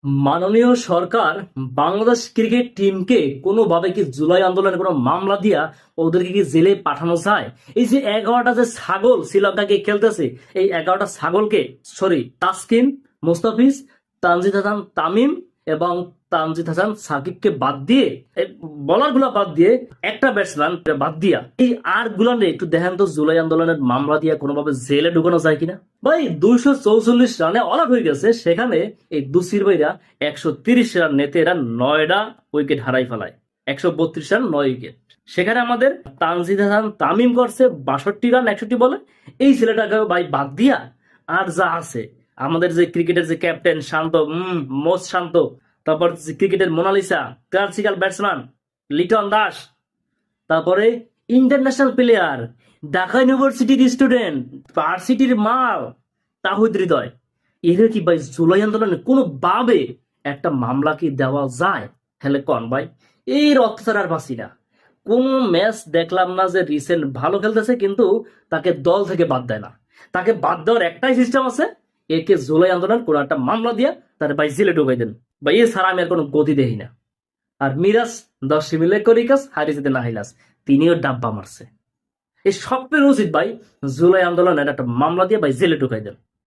মাননীয় সরকার বাংলাদেশ ক্রিকেট টিমকে কোনোভাবে কি জুলাই আন্দোলনের কোনো মামলা দিয়া ওদেরকে কি জেলে পাঠানো যায়? এই যে 11টা যে ছাগল শ্রীলঙ্কাকে খেলতেছে, এই 11টা ছাগলকে তাসকিন, মুস্তাফিজ, তানজিদ হাসান তামিম এবং তানজিদ হাসান সাকিবকে বাদ দিয়ে, বলার গুলা বাদ দিয়ে, একটা ব্যাটসম্যান বাদ দিয়া, এই আর গুলানে একটু দেখেন তো জুলাই আন্দোলনের মামলা দিয়া কোনোভাবে জেলে ঢুকানো যায় কিনা। ভাই 244 রানে অল আউট হয়ে গেছে, সেখানে এই দুসির ভাইরা 130 রান নেতে এরা 9টা উইকেট হারাই ফেলায়। 132 রান 9 উইকেট। সেখানে আমাদের তানজিদ হাসান তামিম করছে 62 রান 61 বলে। এই ছেলেটাকে ভাই বাদ দিয়া আর যা আছে, আমাদের যে ক্রিকেটের যে ক্যাপ্টেন শান্ত, মোস্ট শান্ত, তারপর ক্রিকেটের Mona Lisa, classical batsman Liton Das, তারপরে ইন্টারন্যাশনাল প্লেয়ার, ঢাকা ইউনিভার্সিটির স্টুডেন্ট, ভার্সিটির মাল তাহিদ হৃদয়, এদের কি ভাই জুলাই আন্দোলনে কোনো ভাবে একটা মামলা কি দেওয়া যায়? হেলে কন ভাই, এই অত্যাচার আর বাঁচি না। কোন ম্যাচ দেখলাম না যে রিসেন্ট ভালো খেলতেছে কিন্তু তাকে দল থেকে বাদ দেয় না। তাকে বাদ দেওয়ার একটাই সিস্টেম আছে, একে জুলাই আন্দোলন কোনো একটা মামলা দিয়া তার ভাই জেলে ঢুকাই দেন ভাই। এ ছাড়া আমি আর কোনো গতি দেখি না। আর মিরাজ 10 মিলে করি কাজ, হারিয়ে যেতে না হাইলাস, তিনিও ডাব্বা মারছে। এই সবের উচিত ভাই জুলাই আন্দোলনের একটা মামলা দিয়ে ভাই জেলে ঢুকাই দেন।